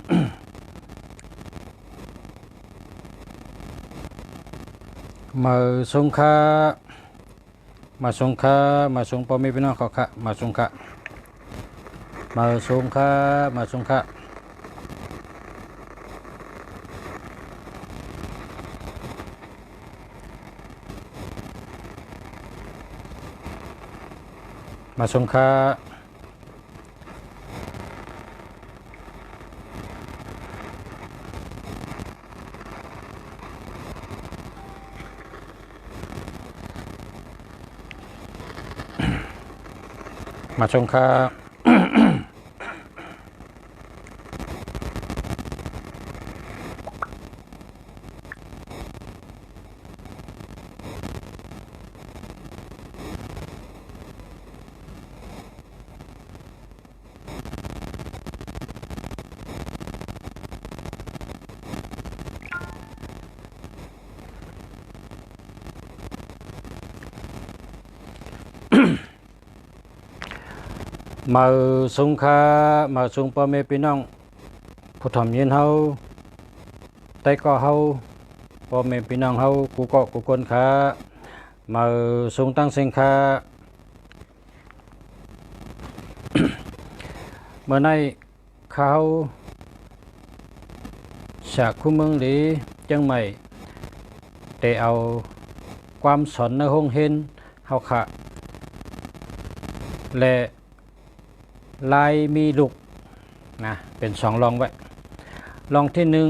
มาสงค่ามาสงค่ามาสงพ่อแม่พี่น้องเขาค่ะมาสงค่ามาสงค่ามาสงค่ามาสงค่ามาสงค่ามาสงค่ามาสงพ่อแม่พี่น้องผู้ทำยินเฮาแต่ก็เฮาพ่อแม่พี่น้องเฮากูก็กูคนค่ะมาสงตั้งเสียงค่ะเมื่อในเขาจากคู่เมืองหลีจังใหม่แต่เอาความสอนในห้องเห็นเฮาค่ะและลายมีลูกนะเป็นสองลองไว้ลองที่หนึ่ง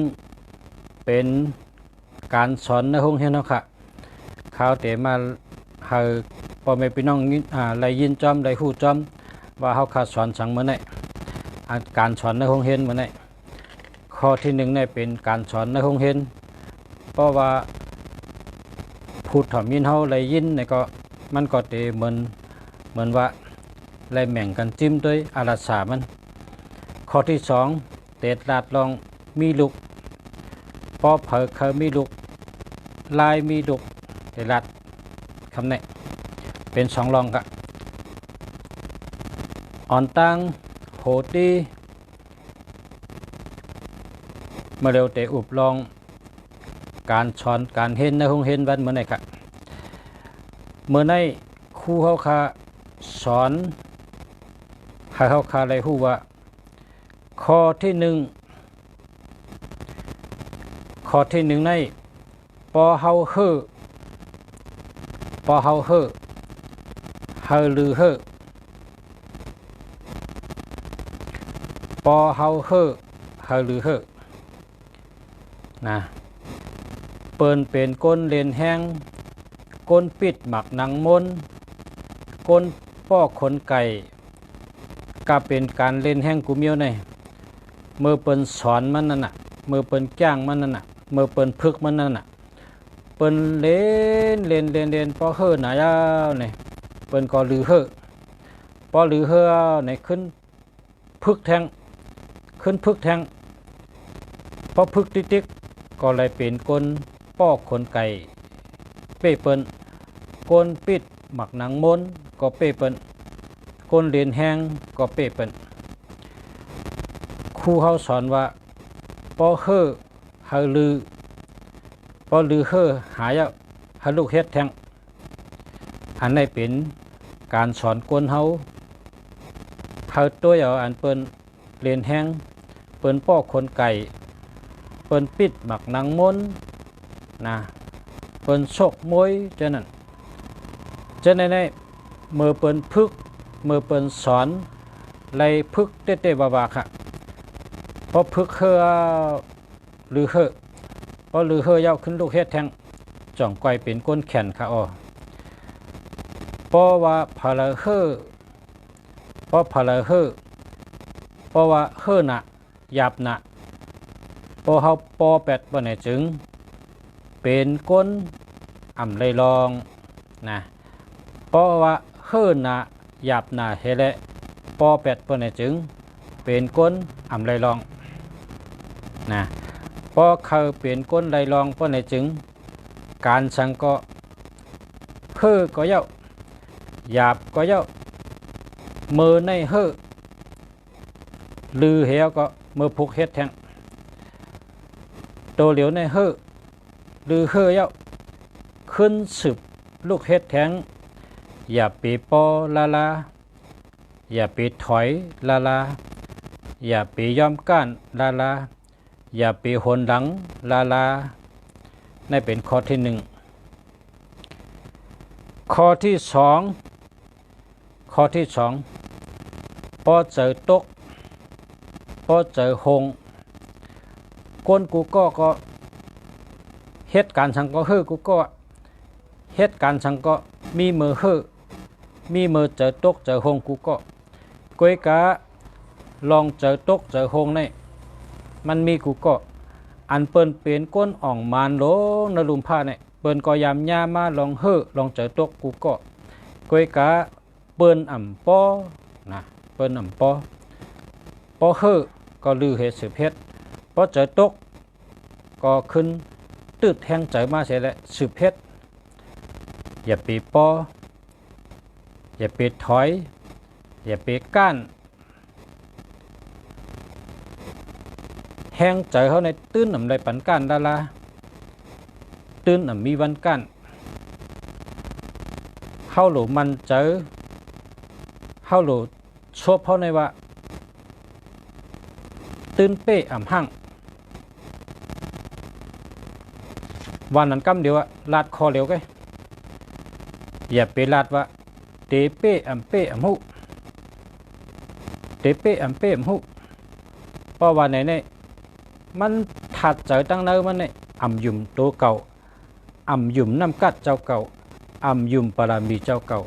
เป็นการสอนในห้องเรียนเนาะค่ะข่าวแต่มาให้พ่อแม่พี่น้องได้ยินจอมได้ฮู้จอมว่าเฮาขาดสอนสั่งมื้อนี้การสอนในห้องเรียนมื้อนี้ข้อที่หนึ่งเนี่ยเป็นการสอนในห้องเรียนเพราะว่าพูดถ่อมยินเฮาได้ยินเนี่ยก็มันก็สิเหมือนว่าไล่แม่งกันจิ้มด้วยอารัสามันข้อที่สองเตดลาดลองมีลูกปอเผอเคยมีลูกลายมีลูกเตดลาดคำนี้เป็นสองลองกะอ่อนตังโหตีเมื่อเร็วเตอุบลองการสอนการเห็นในห้องเห็นวันเมื่อไหร่กะเมื่อไหร่ครูเขาคาสอนให้เขาคาเลยฮู้ว่าข้อที่หนึ่งในปอเฮาเฮอปอเฮาเฮอเฮอลือเฮอปอเฮาเฮอเฮอลือเฮอนะเปิ้นเป็นก้นเลนแห้งก้นปิดหมักหนังมนก้นป้อขนไก่ก็เป็นการเล่นแห้งกูเมียวในเมื่อเปิ้นสอนมันนั่นน่ะเมื่อเปิ้นจ้างมันนั่นน่ะเมื่อเปิ้นพึกมันนั่นน่ะเปิ้นเล่นพอเฮ่อหนายาวนี่เปิ้นก็ลือเฮ่อพอลือเฮ่อนี่ขึ้นพึกแทงขึ้นพึกแทงพอพึกติ๊กก็เลยเป็นก้นป้อขนไก่เป้เปิ้นก้นปิดหมักหนังมนก็เป้เปิ้นก้นเรียนแห้งก็เป้เปิ้นครูเขาสอนว่าปอเฮ่อเฮาลือปอลือเฮ่อหายะฮาลูกเฮ็ดแทงอันนี้เป็นการสอนก้นเฮาตัวเอาอันเปิ้นเรียนแห้งเปิ้นป้อคนไก่เปิ้นปิดหมักหนังมนนะเปิ้นชกมวยจังนั้นจังนั้นเมื่อเปิ้นพึกเมื่อเปิ้นสอนไล่พึกเต้ๆบาๆค่ะพอพึกเฮอหรือเฮอพอหรือเฮอยาวขึ้นลูกเฮ็ดแทงจ่องไกวเป็นก้นแขนค่ะเพราะว่าพาราเฮอเพราะพาราเฮอเพราะว่าเฮอน่ะหยาบน่ะพอเฮาปอแปดบ่ไหนจึงเป็นก้นอ่ำเลยลองนะเพราะว่าเฮอน่ะหยาบน่ะเฮเลปอแปดบ่ไหนจึงเป็นก้นอ่ำเลยลองนะพอเขาเป็นก้นไหลลองบ่ไหนจึงการสังก็เฮอก็เย้าหยาบก็เย้ามือในเฮอลือเหี่ยวก็มือพุกเฮ็ดแทง โตเหลียวในเฮ่อหรือเฮ่อเย้าขึ้นสืบลูกเฮ็ดแทงอย่าไปปอลาลาอย่าไปถอยลาลาอย่าไปยอมก้านลาลาอย่าไปหนหลังลาลานั่นเป็นข้อที่หนึ่งข้อที่สองพอเจอตกพอเจอหงก้นกูก็เหตุการณ์สังก็เฮือกูก็เหตุการณ์สังก็มีมือเฮือมีมือเจอตกเจอหงกูก็ก้อยกะลองเจอตกเจอหงในมันมีกูก็อันเปิ้นเป็นก้นอ่องมานโลนลุมผ้าเนี่ยเปิ้นก็ยามย่ามาลองเฮือลองเจอตกกูก็ก้อยกะเปิ้นอ่ำปอนะเปิ้นอ่ำปอเฮือก็ลือเหตุสืบเฮ็ดพอเจอตกก็ขึ้นตืดแทงใจมาเสียแล้วสืบเฮ็ดอย่าไปปออย่าไปถอยอย่าไปก้านแหงใจเขาในตื้นหนำในปันก้านดาราตื้นหนำมีวันก้านเข้าหลูมันเจอเข้าหลูชบเขาในว่าตื้นเป้อ่ำหั่งวันนั้นกำเดียวลาดคอเร็วก็อย่าไปลาดว่าเตเป้อ่ำเป้อ่ำหูเตเป้อ่ำเป้อ่ำหูเพราะว่าไหนเนี่ยมันถัดเจอตั้งเนื้อมันเนี่ยอ่ำยุ่มตัวเก่าอ่ำยุ่มน้ำกัดเจ้าเก่าอ่ำยุ่มปรามีเจ้าเก่า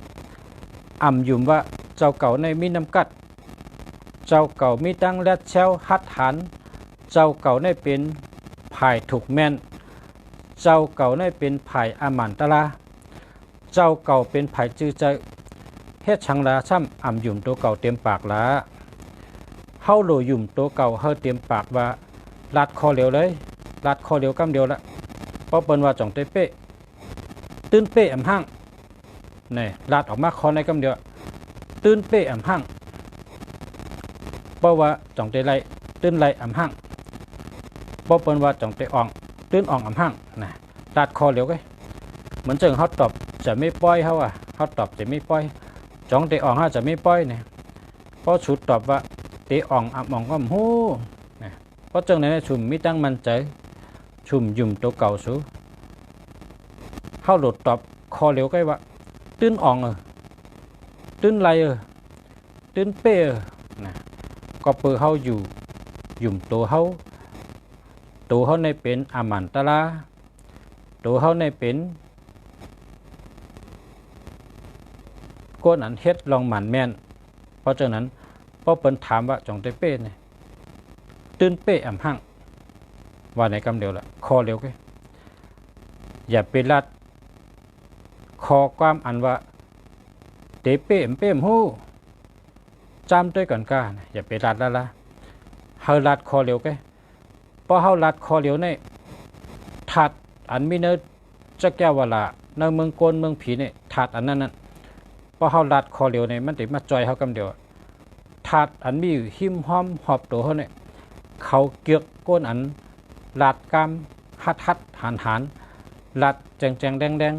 อ่ำยุ่มว่าเจ้าเก่าในมีน้ำกัดเจ้าเก่ามีตั้งและเชลหัดหันเจ้าเก่าในเป็นภายถูกแม่นเจ้าเก่าในเป็นภายอามันตะลาเจ้าเก่าเป็นภายจื้อใจเฮ็ดชังลาช่ำอ่ำยุ่มตัวเก่าเต็มปากละเฮาโหลยุ่มตัวเก่าเฮาเต็มปากว่าลัดคอเหลียวเลยลัดคอเหลียวกำเดียวละเพราะเปิ้นว่าจ่องเตเป้ตื้นเป้อ่ำหั่งนี่ลัดออกมาคอในกำเดียวตื้นเป้อ่ำหั่งเพราะว่าจ่องเตไลตื้นไลอ่ำหั่งเพราะเปิ้นว่าจ่องเตอ่องตื้นอ่องอ่ำหั่งนะลัดคอเหลียวก็เหมือนจังเฮาตอบจะไม่ปล่อยเฮาเฮาตอบจะไม่ปล่อยจ่องเตอ่องเฮาจะไม่ปล่อยเนี่ยเพราะชุดตอบว่าเตอ่องอ่ำอ่องก็หู้เพราะจังในชุมมีตั้งมันใจชุมยุ่มตัวเก่าสูเข้าโหลดตอบคอเหลียวใกล้ว่าตื้นอ่องตื้นไรตื้นเป้นะก็เปิดเข้าอยู่ยุ่มตัวเขาในเป็นอามันตะลาตัวเขาในเป็นก้นอันเฮ็ดลองหมันแม่นเพราะฉะนั้นพอเปิ้นถามว่าจ่องเตเป้เนี่ยตื้นเป้อ่ำหั่งว่าในกำเดียวละคอเร็วก็อย่าไปลัดคอความอันว่าเตเป้อ่ำเป้หู้จำด้วยกันก้าอย่าไปลัดละเฮาลัดคอเร็วก็พอเฮาลัดคอเร็วในถัดอันมีเนื้อจะแก้ววลาในเมืองโกนเมืองผีเนี่ยถัดอันนั้นพอเฮาลัดคอเร็วในมันติมาจอยเฮากำเดียวถัดอันมีหิมห้อมหอบตัวเขาเนี่ยเขาเกียกก้นอันลาดกามหัดหันลัดแจงแดง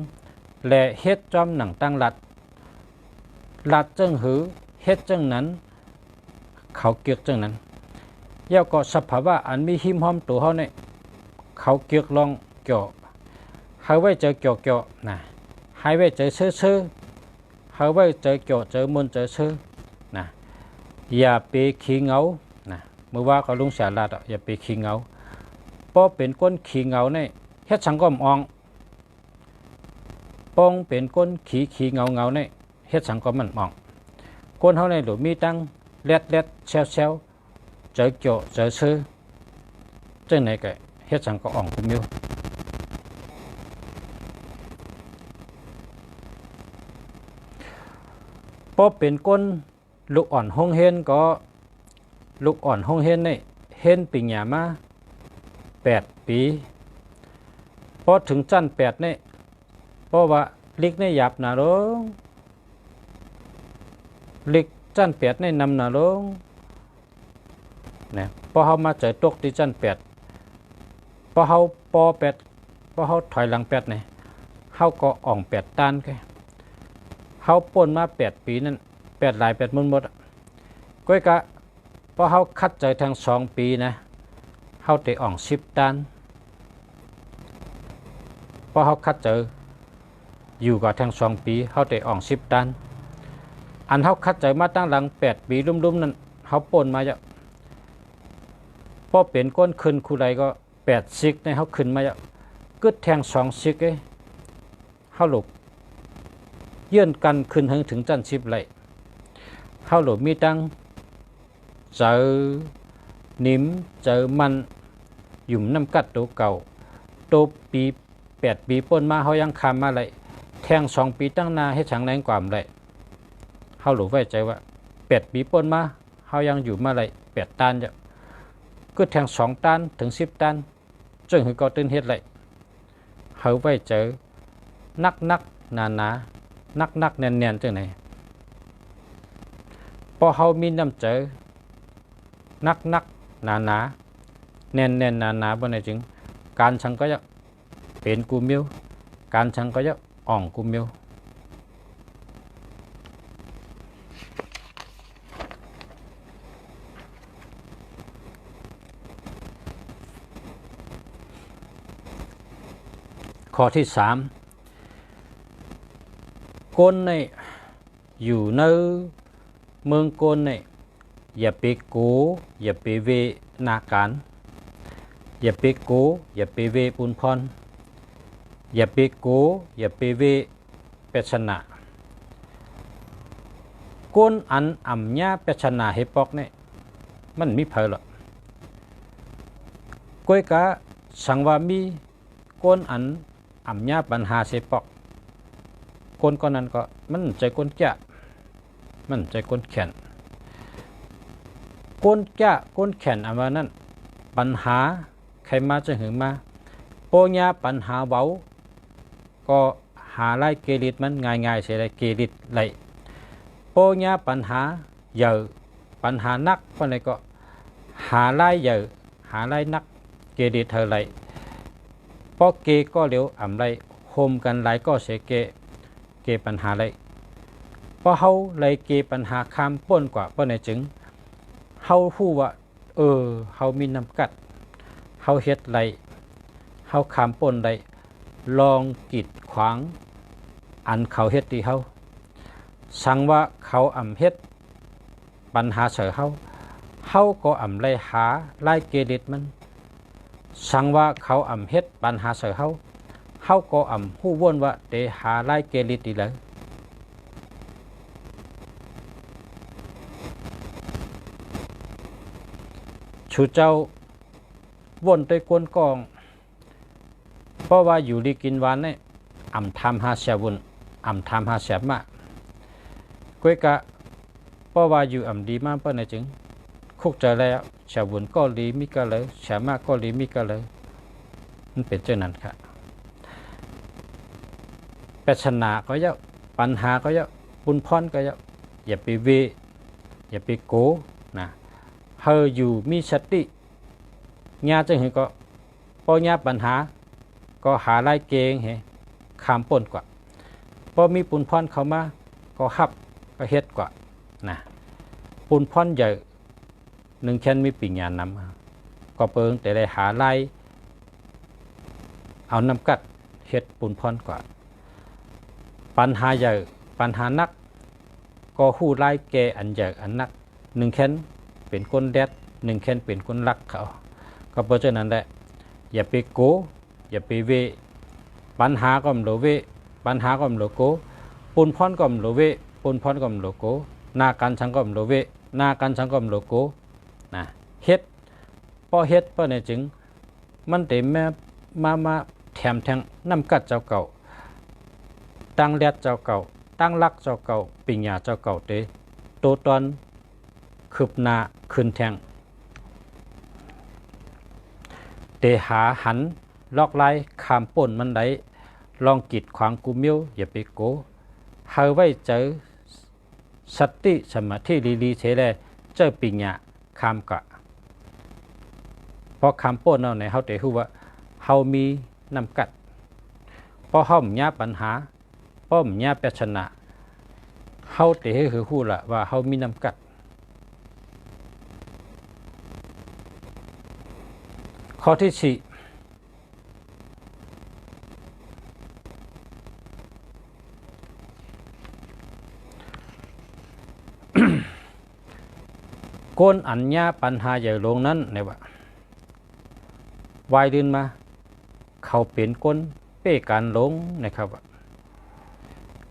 และเฮ็ดจอมหนังตั้งลัดจังหือเฮ็ดจังนั้นเขาเกียกจังนั้นเย่าก็สภาวะอันมีหิมห้อมตัวเขาเนี่ยเขาเกียกลองเกี่ยวให้ไว้เจอเกี่ยวนะให้ไว้เจอเชื่อให้ไว้เจอเกี่ยวเจอมนเจอเชื่อนะอย่าไปขี้เหงานะเมื่อว่าก็ลุงเสียลาดอย่าไปขี้เหงาเพราะเป็นก้นขี้เหงาเนี่ยเฮ็ดสังก็มองป้องเป็นก้นขี้เงาเนี่ยเฮ็ดสังก็มันมองก้นเขาในหลุมมีตั้งเล็ดเชลเจอเกี่ยวเจอชื่อจังไหนก็เฮ็ดสังก็อ่องกุมอยู่เพราะเป็นก้นลูกอ่อนห้องเฮนก็ลูกอ่อนห้องเฮนเนี่ยเฮนปิงหยามา8 ปีพอถึงจัน8เนี่ยเพราะว่าลิกในหยาบหนาลงลิกจัน8ในนำหนาลงเนี่ยพอเขามาเจอตกที่จัน8พ อเฮาปอแปดพอเฮาถอยหลังแปดเนี่ยเฮาก็อ่องแปดตันแกเฮาป่นมา8 ปีนั่น8หลาย8มุนหมดก้อยกะพอเฮาคัดใจทั้ง2 ปีนะเฮาได้อ่อง10 ตันพอเฮาคัดเจออยู่กับทั้ง2 ปีเฮาได้อ่อง10 ตันอันเฮาคัดใจมาตั้งหลัง8 ปีลุ่มๆนั่นเฮาป่นมาจะพอเป็นก้นขึ้นคู่ใดก็8 ซิกในเฮาขึ้นมาจะกึดแทง2 ซิกเฮาหลบเยื่อนกันขึ้นถึงจัน10 ไหลเฮาหลบมีตั้งเจอนิ่มเจอมันหยุ่มน้ำกัดตัวเก่าตัวปี8 ปีป่นมาเฮายังคำมาเลยแทง2 ปีตั้งนาให้ฉังแรงกว่าเลยเฮาหลบไว้ใจว่า8 ปีป่นมาเฮายังอยู่มาเลย8 ตันจะก็แทง2 ตันถึง10 ตันจึงคือก็ตื่นเฮ็ดเลยเฮาไว้เจอนักหนานักแน่นจังไหนพอเฮามีน้ำเจอนักหนาแน่นหนาบ่ได้จึงการชังก็จะเป็นกูมิวการชังก็จะอ่องกูมิวข้อที่3ก้นในอยู่ในเมืองก้นในอย่าไปโกอย่าไปเวนาการอย่าไปโกอย่าไปเวปุนพรอย่าไปโกอย่าไปเวเป็ชนะก้นอันอ่ำญาเป็ชนะเฮปอกเนี่ยมันมีเผลอก้อยกะสังว่ามีก้นอันอ่ำญาปัญหาเสปอกก้นก้อนนั้นก็มันใจก้นแก่มันใจก้นแขนก้นแก่ก้นแขนอันว่านั้นปัญหาใครมาจะหึงมาโปญาปัญหาเบาก็หาไล่เกลิดมันง่ายๆเสียเลยเกลิดไหลโปญาปัญหาเยอะปัญหานักเพราะอะไรก็หาไล่เยอะหาไล่นักเกลิดเธอไหลเพราะเกก็เร็วอ่ำไรโฮมกันไหลก็เสียเกปัญหาไรเพราะเฮาไหลเกปัญหาข้ามป้นกว่าเพราะไหนจึงเฮาฮู้ว่าเฮามีน้ำกัดเฮาเฮ็ดไรเฮาข้ามป้นไรลองกีดขวางอันเขาเฮ็ดที่เฮาสั่งว่าเขาอ่ำเฮ็ดปัญหาเสือเฮาก็อ่ำไรหาไล่เกลิดมันสั่งว่าเขาอ่ำเฮ็ดปัญหาเสือเฮาก็อ่ำฮู้ว่นว่าเดหาไล่เกลิดดีเลยชูเจ้าวนไปกวนกองเพราะว่าอยู่ดีกินหวานเนี่ยอ่ำทำหาเสียวุ่นอ่ำทำหาเสียมาก้อยกะเพราะว่าอยู่อ่ำดีมากเพราะไหนจึงคุกเจอแล้วเสียวุ่นก็ลีมิก็เลยเสียมากก็ลีมิก็เลยมันเป็นเช่นนั้นค่ะปัญหาก็เยอะปัญหาก็เยอะบุญพรก็เยอะอย่าไปเวอย่าไปโกนะเฮาอยู่มีสติญาจึงเห็นก็พอญาปัญหาก็หาไล่เกงเหขามป่นกว่าพอมีปุนพรเข้ามาก็ฮับก็เฮ็ดกว่านะปุนพรใหญ่1 แค่นมีปิญญานำก็เปิงแต่ได้หาไล่เอาน้ำกัดเฮ็ดปุนพรกว่าปัญหาใหญ่ปัญหานักก็ฮู้ไล่แกอันใหญ่อันนัก1 แค่นเป็นคนแดด1 แค่นเป็นคนรักเขาก็เพราะฉะนั้นแหละอย่าไปโกอย่าไปเวปัญหาก็มโลเวปัญหาก็มโลโกปุนพรก็มโลเวปุนพรก็มโลโกนาการชังก็มโลเวนาการชังก็มโลโกนะเฮ็ดพอเฮ็ดเพราะในจึงมันเต็มแม่มาแถมแทงน้ำกัดเจ้าเก่าตั้งแดดเจ้าเก่าตั้งรักเจ้าเก่าปิญญาเจ้าเก่าเตโตตอนคืบหน้าขึ้นแทงเตหาหันลอกไล่ขามป่นมันได้ลองกีดขวางกูมิวอย่าไปโกเฮาไว้เจอสติสมาธิลีเฉลเจอปิญญาขามกะพอขามป่นเอาในเฮาเตฮู้ว่า เฮามีนำกัดเพราะเฮามีปัญหาเพราะมีปัญชนะเฮาเตให้คือฮู้ละว่าเฮามีนำกัดข้อที่4ก้นอัญญาปัญหาใหญ่ลงนั้นเนี่ยว่าวายดินมาเขาเป็นก้นเป้การหลงนะครับ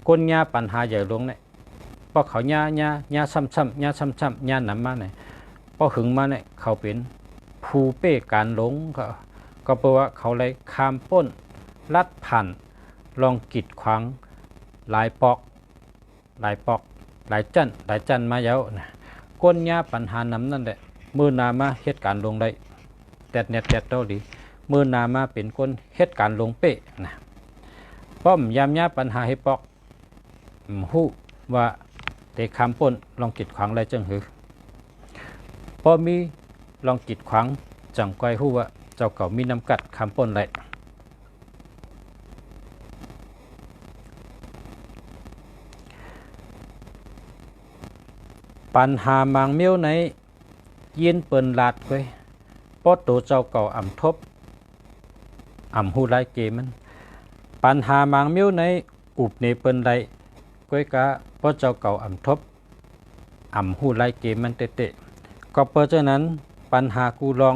ก้นญาปัญหาใหญ่ลงเนี่ยเพราะเขาญาซ้ำๆญาซ้ำๆญานำมาเนี่ยเพราะหึงมาเนี่ยเขาเป็นผู้เป้การหลงก็แปลว่าเขาเลยข้ามป้นลัดผ่านลองกีดขวางหลายปอกหลายจันมาเยอะนะก้นญาปัญหานำนั่นแหละมือนามาเหตุการณ์ลงได้แต่เน็ตแต่เต้าดีมือนามาเป็นก้นเหตุการณ์ลงเป๊ะนะป้อมยามญาปัญหาให้ปอกหู้ว่าเตะคำป้นลองกีดขวางอะไรจังหือพอมีลองกีดขวางจังก้อยหู้ว่าเจ้าเก่ามีน้ำกัดคำป้นไรปัญหามังเมียวในยินเปินลาดไว้ปอตัวเจ้าเก่าอ่ำทบอ่ำหูไรเกมันปัญหามังเมียวในอุบในเปินไรก้อยกะปอเจ้าเก่าอ่ำทบอ่ำหูไรเกมันเตะก็เพราะฉะนั้นปัญหากูลอง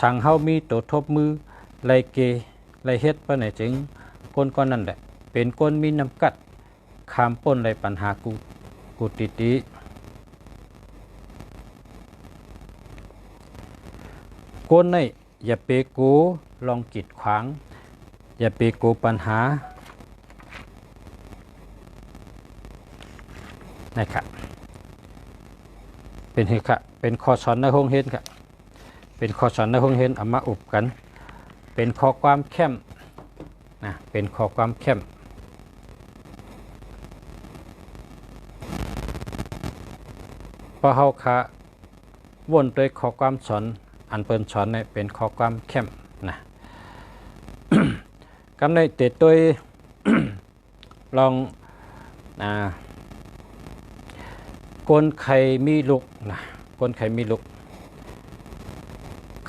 สั่งเฮามีตัวทบมือไรเกไรเฮ็ดปะไหนจึงคนก้อนนั่นแหละเป็นคนมีน้ำกัดคามป้นไรปัญหากูติคนในอย่าไปกูลองกีดขวางอย่าไปกูปัญหานะครับเป็นเหตุค่ะเป็นข้อสอนในห้องเห็นค่ะเป็นข้อสอนในห้องเห็นเอามาอุบกันเป็นข้อความเข้มนะเป็นข้อความเข้มพอเฮาค่ะวนโดยข้อความสอนอันเปิ้นสอนเนี่ยเป็นข้อความเข้มนะกำในเตะตัว ลองคนไข่มีลูกนะคนไข่มีลูก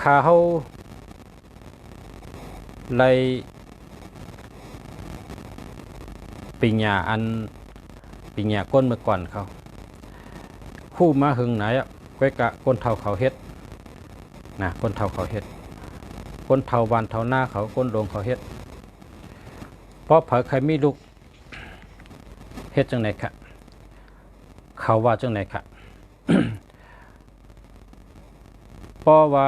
ขาเขาไล่ปิญญาก้นเมื่อก่อนเขาคู่มาหึงไหนอ่ะก้อยกะคนเท่าเขาเฮ็ดนะคนเท่าเขาเฮ็ดคนเท่าวันเท่าหน้าเขาคนลงเขาเฮ็ดเพราะเผยใครมีลูกเฮ็ดจังไหนค่ะเขาว่าจังไหนค่ะ เพราะว่า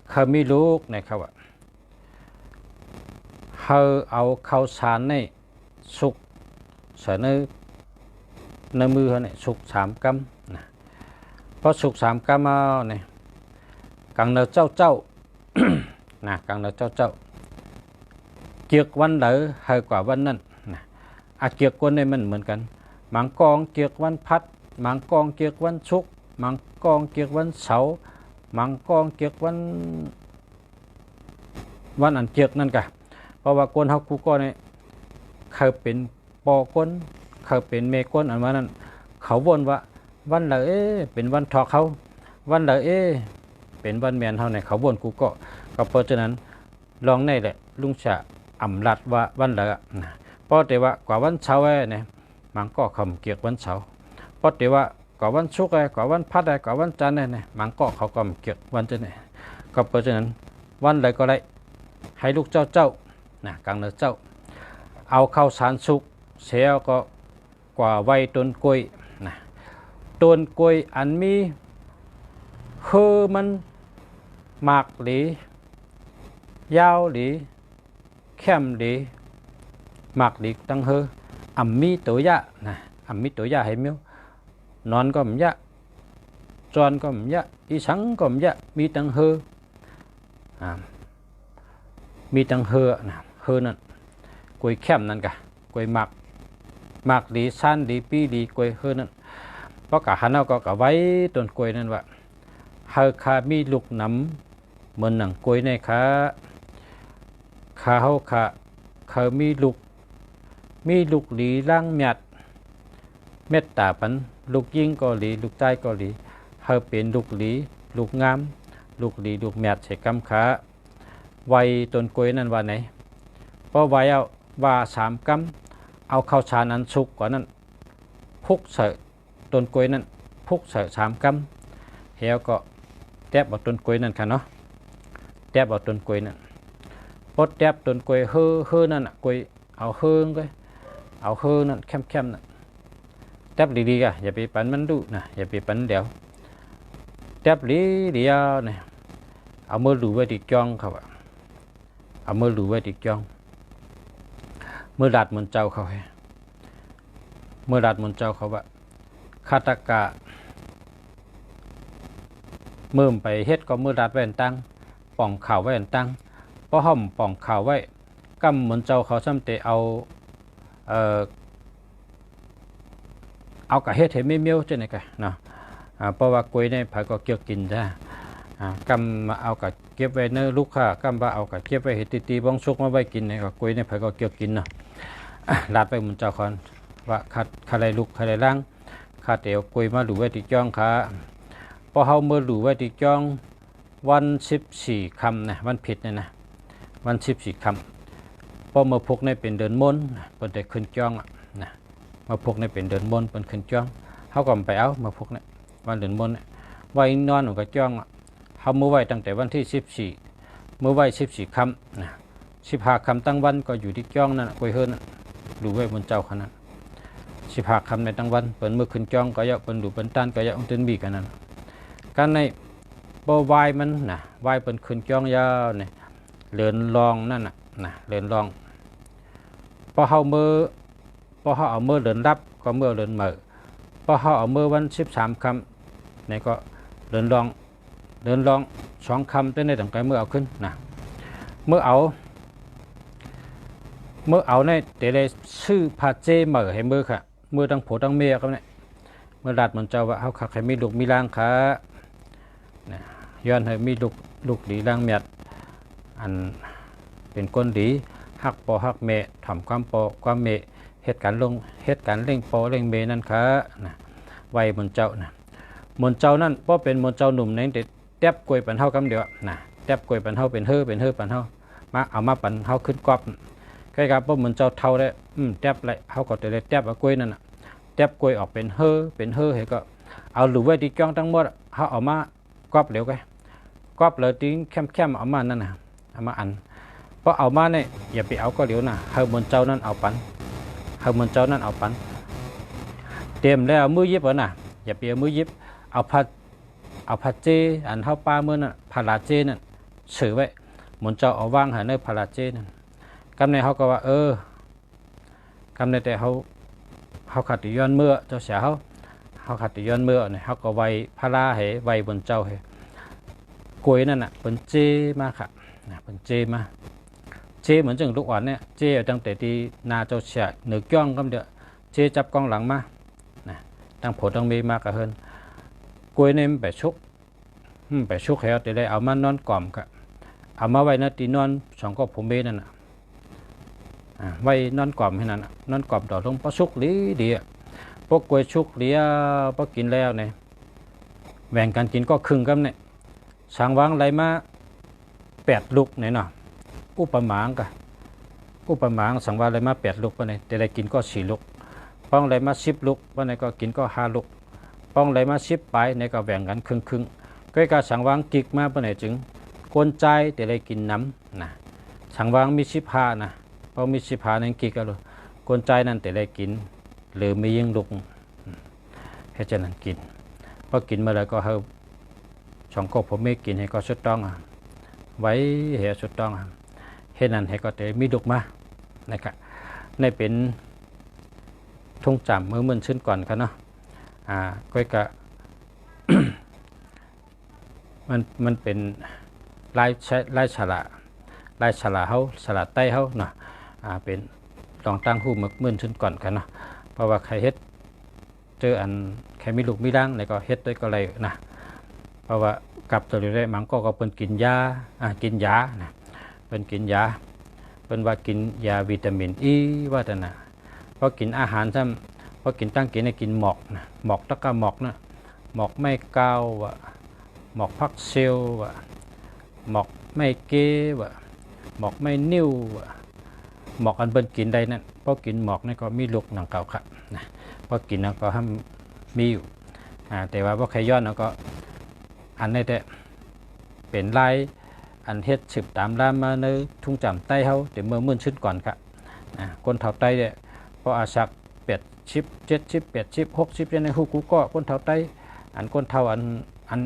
เขามีลูกนะครับว่าเขาเอาข้าวสารในสุกใส่ในมือเขาเนี่ยสุก3 กรัมนะพอสุก3 กรัมเอาเนี่ยกังเนอเจ้า นะกังเนอเจ้าเกียกวันไหนให้กว่าวันนั้นนะเกียกวันนี้มันเหมือนกันมังกองเกียกวันพัดมังกองเกียกวันชุกมังกองเกียกวันเสาร์มังกองเกียกวันอันเกียกนั่นกะเพราะว่าคนเฮากูก็เนี่ยเขาเป็นปอก้นเขาเป็นเมก้นอันว่านั้นเขาวนว่าวันละเป็นวันทอเขาวันละเป็นวันแมนเฮาเนี่ยเขาวนกูก็เพราะฉะนั้นลองในแหละลุงฉะอ่ำลัดว่าวันละนะเพราะแต่ว่ากว่าวันเสาร์เนี่ยมันก็คำเกียกวันเสาร์เพราะแต่ว่ากว่าวันศุกร์กว่าวันพัดกว่าวันจันทร์เนี่ยมันก็เขาก็เกียกวันจันทร์เนี่ยก็เพราะฉะนั้นวันใดก็ได้ให้ลูกเจ้านะกังเนอเจ้าเอาข้าวสารสุกเสียก็กว่าไว้ต้นกล้วยนะต้นกล้วยอันมีคือมันหมากหรือยาวหรือเข้มหรือหมากหรือตั้งเฮอมีตัวยะนะมีตัวยะให้มิ้วนอนก็มยะจอนก็มยะอีสังก็มยะมีตั้งเฮมีตั้งเฮนะเฮนั่นกล้วยเข้มนั่นกะกล้วยหมากดีสั้นดีปีดีกล้วยเฮนั่นเพราะกะหันเอาก็ไว้ต้นกล้วยนั่นว่าเฮคามีลูกน้ำเหมือนหนังกล้วยเนี่ยค่ะ ขาเฮาขาเขามีลูกหลีล่างเม็ดตาปันลูกยิงก็หลีลูกใต้ก็หลีเฮาเป็นลูกหลีลูกงามลูกหลีลูกแมดใส่กำขาไว้ต้นกล้วยนั่นว่าไหนเพราะไว้เอาว่า3 กำเอาข้าวสารอันสุกกว่านั้นพุกใส่ต้นกล้วยนั้นพุกใส่3 กำแล้วก็แตบเอาต้นกล้วยนั่นค่ะเนาะแตบเอาต้นกล้วยนั่นปดแตบต้นกล้วยเฮือนั่นน่ะกล้วยเอาเฮืองก็เอาเฮือนั่นเข้มๆนั่นแตบดีๆอ่ะอย่าไปปั่นมันดุนะอย่าไปปั่นเดี๋ยวแตบเดียวเนี่ยเอามือหลูไว้ที่จ้องเขาอะเอามือหลูไว้ที่จ้องมือดัดมันเจ้าเขาให้มือดัดมันเจ้าเขาว่าคาตากะมือไปเฮ็ดก็มือดัดไว้ตั้งป่องข่าวไว้ตั้งเพราะห่มป่องข่าวไว้กำเหมือนเจ้าเขาซ้ำเตเอากะเฮ็ดให้ไม่เมียวจังได๋กะเนาะเพราะว่ากล้วยเนี่ยไผก็เกี่ยวกินจ้ากำมาเอากะเก็บไว้เนื้อลูกค้ากำว่าเอากะเก็บไว้เฮ็ดตีบ้องสุกมาไว้กินเนี่ยก็กล้วยเนี่ยไผก็เกี่ยวกินเนาะลาดไปเหมือนเจ้าคอนว่าคาไรลูกคาไรล่างคาเตียวกล้วยมาหลูไว้ที่จ้องขาพอเฮาเมื่อหลูไว้ที่จ้องวัน14 ค่ำนะวันผิดเนี่ยนะวัน14 ค่ำพอเมื่อพกเนี่ยเป็นเดินมนต์เพิ่นได้ขึ้นจ้องนะมาพกเนี่ยเป็นเดินมนต์เพิ่นขึ้นจ้องเฮาก็ไปเอามาพกเนี่ยวันเดินมนต์ไว้นอนก็จ้องเฮาเมื่อไว้ตั้งแต่วันที่14เมื่อไว้14 ค่ำนะ15 ค่ำตั้งวันก็อยู่ที่จ้องนั่นกล้วยเฮือนหลูไว้บนเจ้าขนาด15 ค่ำในตั้งวันเปิ้นเมื่อขึ้นจ้องก็ยะเปิ้นดูเปิ้นต้านก็ยะองตึนบีกันนั่นการในบ่วายมันนะวายเปิ้นขึ้นจ้องยาวนี่เลินลองนั่นน่ะนะเลินลองพอเฮาเอามือเลินรับก็เมื่อเลินเหม่อพอเฮาเอามือวัน13 ค่ำนี่ก็เลินลอง2 ค่ำแต่ในตั้งแต่เมื่อเอาขึ้นนะเมื่อในเตเลชื่อพาเจเหม่อให้มือค่ะมือตั้งผัวตั้งเมียครับเนี่ยเมื่อดัดมันเจ้าว่าเฮาคักให้มีลูกมีร่างค่ะนะย้อนให้มีลูกดีร่างเมียดอันเป็นคนดีฮักปอฮักเมทำความเมเหตุการเร่งปอเร่งเมนั่นค่ะนะไว้มนเจ้านะมนเจ้านั่นเพราะเป็นมนเจ้าหนุ่มในเด็ดแทบกล้วยปันเฮาคำเดียวนะแทบกล้วยปันเฮาเป็นเฮอปันเฮามาเอามาปันเฮาขึ้นกอบใกล้กับเพราะมนเจ้าเท่าได้แทบไรเฮาก็จะได้แทบเอากล้วยนั่นน่ะแทบกล้วยออกเป็นเฮอให้ก็เอาหลูไว้ที่จ้องทั้งหมดเฮาเอามากอบเหลวไงกอบเลยติ้งเข้มเอามานั่นน่ะเอามาอันเพราะเอามาเนี่ยอย่าไปเอาก็เหลวน่ะเฮามนเจ้านั่นเอาปันเตรียมแล้วมือยิบน่ะอย่าไปเอามือยิบเอาผัดเจอันเฮาปลาเมื่อน่ะผาลาเจนั่นถือไว้มนเจ้าเอาวางหาในผาลาเจนั่นกำในเฮาก็ว่ากำในแต่เฮาขัดย้อนเมื่อเจ้าเสียเฮาขัดย้อนเมื่อเนี่ยเฮาก็ไว้พาราให้ไว้บนเจ้าให้กล้วยนั่นน่ะเป็นเจมาค่ะนะเป็นเจมาเจเหมือนจังลูกอ่อนเนี่ยเจตั้งแต่ที่นาเจ้าเสียเหนือก้องกำเดียวเจจับกล้องหลังมานะตั้งผลตั้งมีมากระเฮินกล้วยเนี่ยไปชุกให้เอาแต่ได้เอามานอนกล่อมกะเอามาไว้นะตีนอน2 ก็ผมเมนั่นน่ะไว้นอนกล่อมให้นั่นนอนกล่อมต่อลงพอชุกหลีดีพวกกล้วยชุกเลียพอกินแล้วเนี่ยแบ่งกันกินก็ครึ่งกันเนี่ยสังวางไหลมา8 ลูกเนี่ยเนาะอุปมาสังวางไหลมา8 ลูกปะเนี่ยแต่ได้กินก็4 ลูกป้องไหลมา10 ลูกปะเนี่ยก็กินก็5 ลูกป้องไหลมา10 ไปเนี่ยก็แบ่งกันครึ่งก็การสังวางกิกมาปะเนี่ยจึงกวนใจแต่ได้กินน้ำนะสังวางมี15นะพอมี15นั่นกิกก็เลยกวนใจนั่นแต่ได้กินหรือมียิ่งลูกแค่จะนั่นกินพอกินมาแล้วก็เฮา2 ก็ผมไม่กินให้ก็สุดต้องไว้เหตุสุดต้องเฮ็ดนั้นให้ก็แต่มีลูกมานะครับในเป็นทุ่งจำเมื่อชื่นก่อนครับเนาะก็กะ มันเป็นลายฉลาเฮาฉลาใต้เฮาเนาะเป็นลองตั้งหูมื่นชื่นก่อนกันเนาะเพราะว่าใครเฮ็ดเจออันใครมีลูกมีร่างในก็เฮ็ดด้วยก็เลยนะเพราะว่ากับตัวได้มันก็เป็นกินยานะเป็นกินยา เป็นว่ากินยาวิตามินอีว่าแต่นะพอกินอาหารซ้ำพอกินตั้งกินให้กินหมอกนะหมอกตะกะหมอกนะหมอกไม่เกาวว่ะหมอกพักเซลว่ะหมอกไม่เก้ว่ะหมอกไม่นิ่วว่ะหมอกอันเบิ่นกินได้นั่นพอกินหมอกนี่ก็มีลูกหนังเก่าครับนะพอกินแล้วก็ห้ามมีอยู่แต่ว่าพอใครย้อนแล้วก็อันนี้แต่เป็นลายอันเฮ็ดสืบตามรามมาในทุ่งจำใต้เฮาแต่เมื่อมื่นชุดก่อนครับคนเฒ่าใต้เนี่ยพออาศัก80 70 80 60ในฮู้กูก็คนเฒ่าใต้อันคนเฒ่าอัน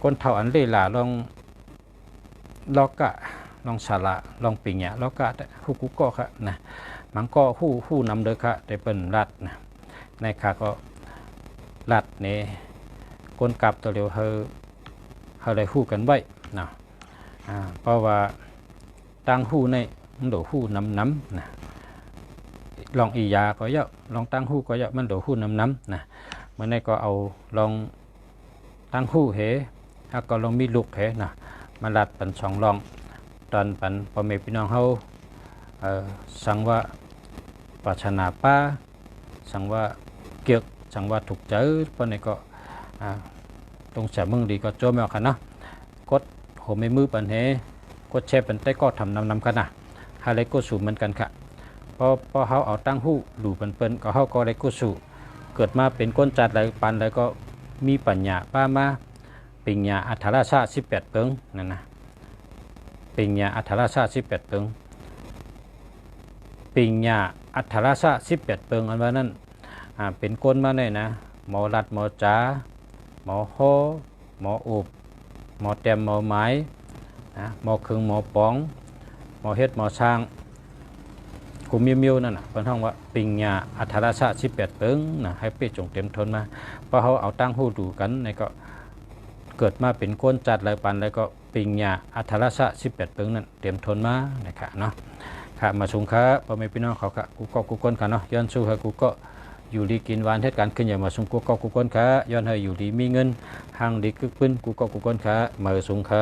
คนเฒ่าอันเลหล่าลองลอกะลองสาระลองปิงเนี่ยลอกะฮู้กูก็ครับนะมันก็ฮู้นำเด้อครับแต่เปิ้นรัดนะในค่ะก็รัดนี่คนกลับตัวเร็วเฮาได้ฮู้กันไว้นะเพราะว่าตั้งฮู้ในมันโดฮู้น้ำนะลองอียาก็เยอะลองตั้งฮู้ก็เยอะมันโดฮู้น้ำนะเมื่อนี้ก็เอาลองตั้งฮู้เหแล้วก็ลองมีลูกเหนะมาลัดปันสองลองตอนปันพ่อแม่พี่น้องเฮาสั่งว่าปรารถนาป้าสั่งว่าเกียกสั่งว่าถูกใจเพราะนี้ก็ตรงเสียมึงดีก็โจมเอาค่ะเนาะกดโหไม่มือปันเหกดแชร์ปันใต้ก็ทำนำกันนะหาอะไรก็สูงเหมือนกันค่ะพอเขาเอาตั้งหู้หลู่เปิ้นก็เขาก็ได้ก็สู่เกิดมาเป็นก้นจัดอะไรปันแล้วก็มีปัญญาป้ามาปิญญาอัฏฐราชา18 เปิงนั่นนะปิญญาอัฏฐราชา18 เปิงปิญญาอัฏฐราชา18 เปิงอันว่านั้นเป็นก้นมาเนี่ยนะหมอรัดหมอจ๋าหมอโฮหมออุบหมอแต้มหมอไม้หมอคึงหมอป๋องหมอเฮ็ดหมอช้างกูมิวนั่นน่ะเป็นห้องว่าปิญญาอัฏฐราชา18 เปิงนะให้เป้จงเต็มทนมาเพราะเขาเอาตั้งหูดูกันในก็เกิดมาเป็นก้นจัดหลายปันแล้วก็ปิญญาอัฏฐราชา18 เปิงนั่นเต็มทนมานะครับเนาะค่ะมาชุงค้าพ่อแม่พี่น้องเขาค่ะกูก็กูก้นกันเนาะย้อนสู้ให้กูก็อยู่ดีกินหวานเหตุการณ์ขึ้นอย่างมาสุงกูก็กูก้นค้าย้อนให้อยู่ดีมีเงินห่างดีกึกปื้นกูก็กูก้นค้ามาสุงค้า